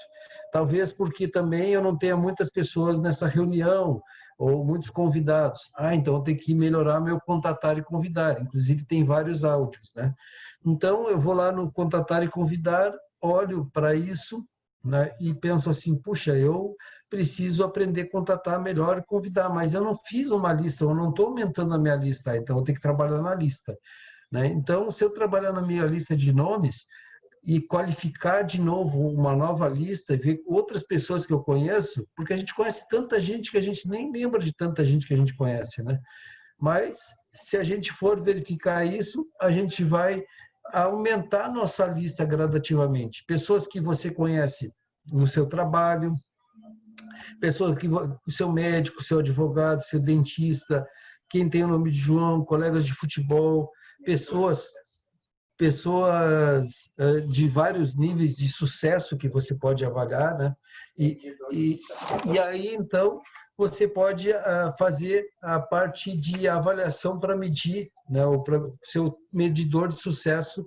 Talvez porque também eu não tenha muitas pessoas nessa reunião, ou muitos convidados. Então eu tenho que melhorar meu contatar e convidar, inclusive tem vários áudios, né? Então eu vou lá no contatar e convidar, olho para isso, né, e penso assim, puxa, eu preciso aprender a contatar melhor e convidar, mas eu não fiz uma lista, eu não estou aumentando a minha lista, então eu tenho que trabalhar na lista, né? Então, se eu trabalhar na minha lista de nomes e qualificar de novo uma nova lista e ver outras pessoas que eu conheço, porque a gente conhece tanta gente que a gente nem lembra de tanta gente que a gente conhece, né? Mas, se a gente for verificar isso, a gente vai aumentar nossa lista gradativamente. Pessoas que você conhece no seu trabalho, pessoas que seu médico, seu advogado, seu dentista, quem tem o nome de João, colegas de futebol, pessoas de vários níveis de sucesso que você pode avaliar, né? E aí, então, você pode fazer a parte de avaliação para medir, né? O seu medidor de sucesso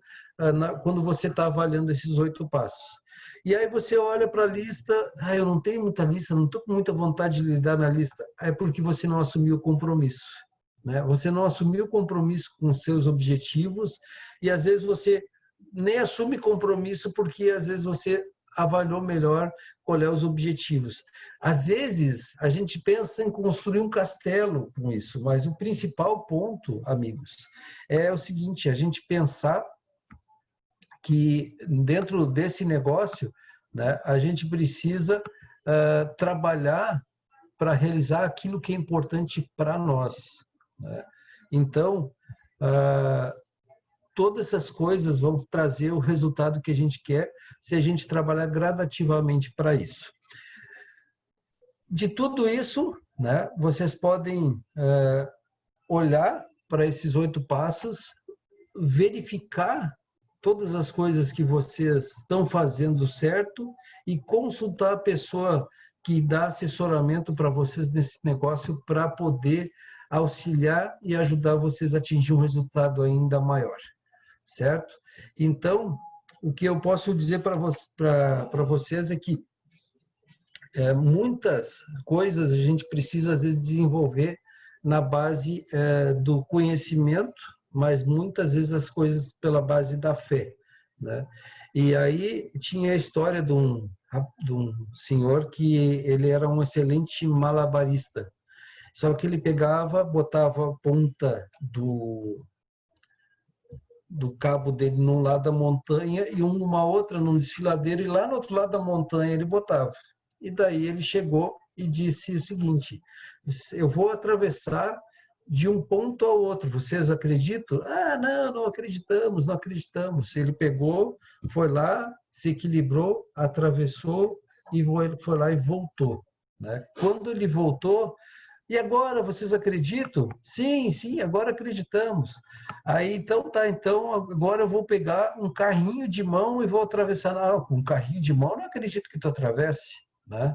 quando você está avaliando esses 8 passos. E aí você olha para a lista, eu não tenho muita lista, não estou com muita vontade de lidar na lista. É porque você não assumiu o compromisso, né? Você não assumiu o compromisso com os seus objetivos e às vezes você nem assume compromisso porque às vezes você avaliou melhor qual é os objetivos. Às vezes a gente pensa em construir um castelo com isso, mas o principal ponto, amigos, é o seguinte: a gente pensar que dentro desse negócio, né, a gente precisa trabalhar para realizar aquilo que é importante para nós, né? Então, todas essas coisas vão trazer o resultado que a gente quer se a gente trabalhar gradativamente para isso. De tudo isso, né, vocês podem olhar para esses 8 passos, verificar todas as coisas que vocês estão fazendo certo e consultar a pessoa que dá assessoramento para vocês nesse negócio para poder auxiliar e ajudar vocês a atingir um resultado ainda maior, certo? Então, o que eu posso dizer para vocês é que muitas coisas a gente precisa, às vezes, desenvolver na base do conhecimento, mas muitas vezes as coisas pela base da fé, né? E aí tinha a história de um senhor que ele era um excelente malabarista, só que ele pegava, botava a ponta do cabo dele num lado da montanha e uma outra num desfiladeiro, e lá no outro lado da montanha ele botava. E daí ele chegou e disse o seguinte: eu vou atravessar de um ponto ao outro, vocês acreditam? Não, não acreditamos, não acreditamos. Ele pegou, foi lá, se equilibrou, atravessou e foi lá e voltou, né? Quando ele voltou: e agora, vocês acreditam? Sim, sim, agora acreditamos. Aí, então, tá, então agora eu vou pegar um carrinho de mão e vou atravessar. Não, com um carrinho de mão, não acredito que tu atravesse, né?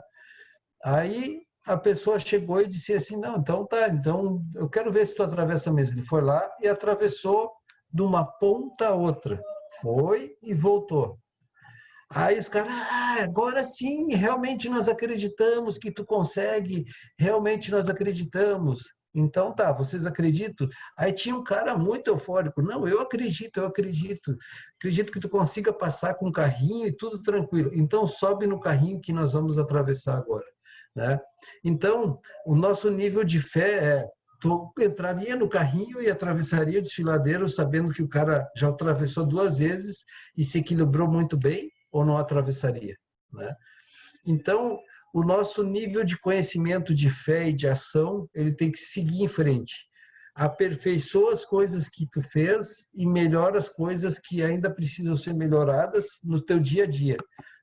Aí a pessoa chegou e disse assim: não, então tá, então eu quero ver se tu atravessa mesmo. Ele foi lá e atravessou de uma ponta a outra. Foi e voltou. Aí os caras: agora sim, realmente nós acreditamos que tu consegue, realmente nós acreditamos. Então tá, vocês acreditam? Aí tinha um cara muito eufórico: não, eu acredito, acredito que tu consiga passar com o carrinho e tudo tranquilo. Então sobe no carrinho que nós vamos atravessar agora, né? Então, o nosso nível de fé é: tu entraria no carrinho e atravessaria o desfiladeiro sabendo que o cara já atravessou 2 vezes e se equilibrou muito bem, ou não atravessaria, né? Então, o nosso nível de conhecimento, de fé e de ação, ele tem que seguir em frente. Aperfeiçoa as coisas que tu fez e melhora as coisas que ainda precisam ser melhoradas no teu dia a dia,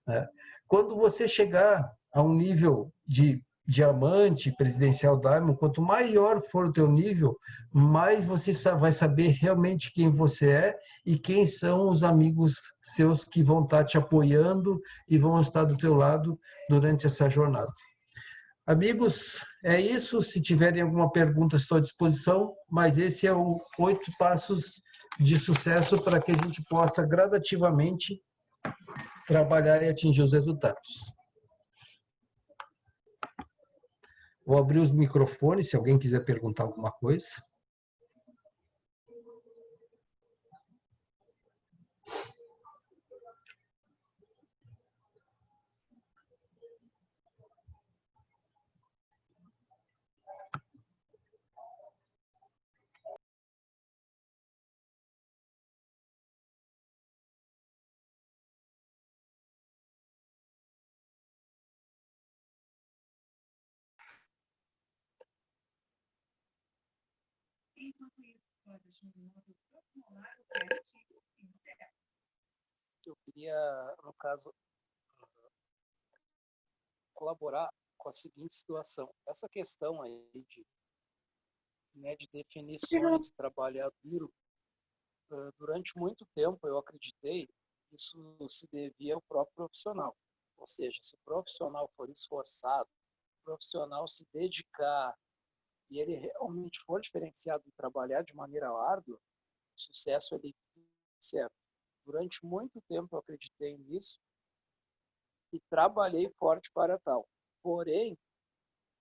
né? Quando você chegar a um nível de diamante, presidencial diamond, quanto maior for o teu nível, mais você vai saber realmente quem você é e quem são os amigos seus que vão estar te apoiando e vão estar do teu lado durante essa jornada. Amigos, é isso. Se tiverem alguma pergunta, estou à disposição, mas esse é o 8 passos de sucesso para que a gente possa gradativamente trabalhar e atingir os resultados. Vou abrir os microfones, se alguém quiser perguntar alguma coisa. Eu queria, no caso, colaborar com a seguinte situação. Essa questão aí de definições, trabalhar duro, durante muito tempo eu acreditei que isso se devia ao próprio profissional. Ou seja, se o profissional for esforçado, o profissional se dedicar e ele realmente for diferenciado em trabalhar de maneira árdua, o sucesso ele é certo. Durante muito tempo eu acreditei nisso e trabalhei forte para tal. Porém,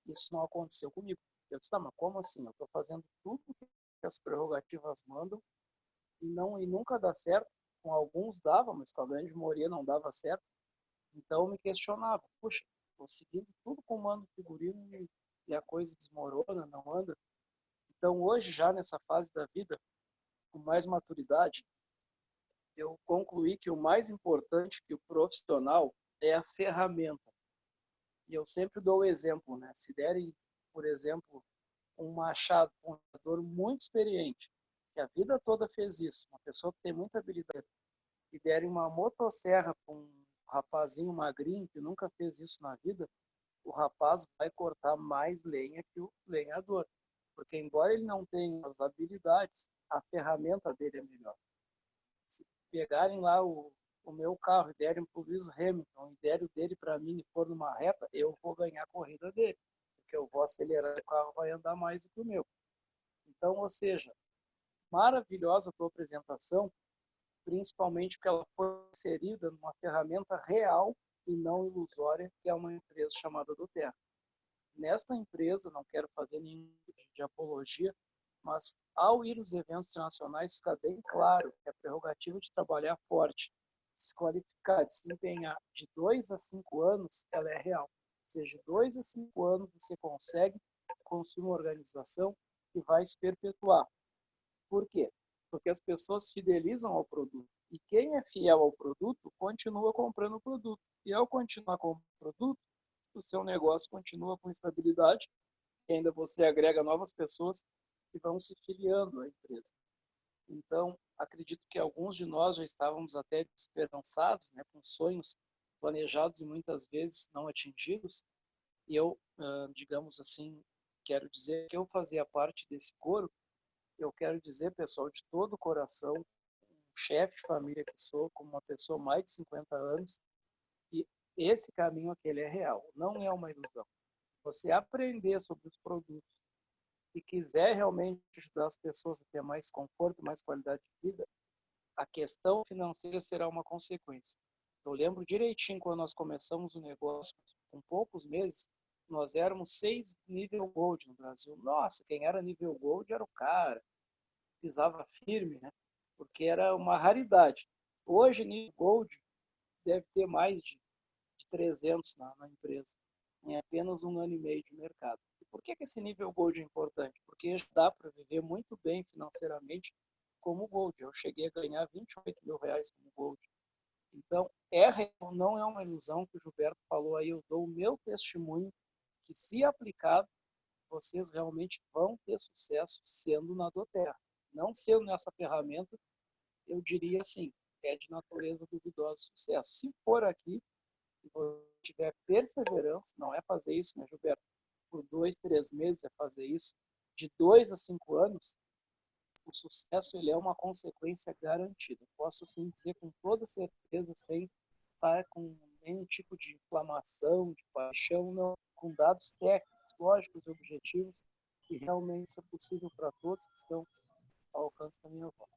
isso não aconteceu comigo. Eu disse, tá, mas como assim? Eu estou fazendo tudo que as prerrogativas mandam e nunca dá certo. Com alguns dava, mas com a grande maioria não dava certo. Então eu me questionava, puxa, estou seguindo tudo com mando figurino e a coisa desmorona, não anda. Então hoje, já nessa fase da vida, com mais maturidade, eu concluí que o mais importante que o profissional é a ferramenta. E eu sempre dou o exemplo, né? Se derem, por exemplo, um machado, um jogador muito experiente, que a vida toda fez isso, uma pessoa que tem muita habilidade, e derem uma motosserra para um rapazinho magrinho que nunca fez isso na vida, o rapaz vai cortar mais lenha que o lenhador. Porque embora ele não tenha as habilidades, a ferramenta dele é melhor. Se pegarem lá o meu carro e derem para o Lewis Hamilton e derem o dele para mim e for numa reta, eu vou ganhar a corrida dele. Porque eu vou acelerar e o carro vai andar mais do que o meu. Então, ou seja, maravilhosa a tua apresentação, principalmente porque ela foi inserida numa ferramenta real e não ilusória, que é uma empresa chamada doTERRA. Nesta empresa, não quero fazer nenhum tipo de apologia, mas ao ir aos eventos internacionais fica bem claro que a prerrogativa de trabalhar forte, de se qualificar, de se empenhar de 2 a 5 anos, ela é real. Ou seja, de 2 a 5 anos você consegue construir uma organização que vai se perpetuar. Por quê? Porque as pessoas fidelizam ao produto. E quem é fiel ao produto, continua comprando o produto. E ao continuar comprando o produto, o seu negócio continua com estabilidade e ainda você agrega novas pessoas que vão se filiando à empresa. Então, acredito que alguns de nós já estávamos até desesperançados, né, com sonhos planejados e muitas vezes não atingidos. E eu, digamos assim, quero dizer que eu fazia parte desse coro. Eu quero dizer, pessoal, de todo o coração, um chefe de família que sou, como uma pessoa mais de 50 anos, que esse caminho aqui ele é real, não é uma ilusão. Você aprender sobre os produtos e quiser realmente ajudar as pessoas a ter mais conforto, mais qualidade de vida, a questão financeira será uma consequência. Eu lembro direitinho quando nós começamos o negócio, com poucos meses, nós éramos 6 nível Gold no Brasil. Nossa, quem era nível Gold era o cara, pisava firme, né? Porque era uma raridade. Hoje, nível Gold deve ter mais de 300 na empresa, em apenas 1 ano e meio de mercado. E por que esse nível Gold é importante? Porque dá para viver muito bem financeiramente como Gold. Eu cheguei a ganhar R$ 28.000 como Gold. Então, não é uma ilusão que o Gilberto falou aí, eu dou o meu testemunho que, se aplicado, vocês realmente vão ter sucesso sendo na doTERRA. Não sendo nessa ferramenta, eu diria assim, é de natureza duvidosa sucesso. Se for aqui, se você tiver perseverança, não é fazer isso, né, Gilberto? Por 2, 3 meses é fazer isso. De 2 a 5 anos, o sucesso ele é uma consequência garantida. Posso sim dizer com toda certeza, sem estar com nenhum tipo de inflamação, de paixão, não, com dados técnicos, lógicos e objetivos, que realmente isso é possível para todos que estão ao alcance da minha voz.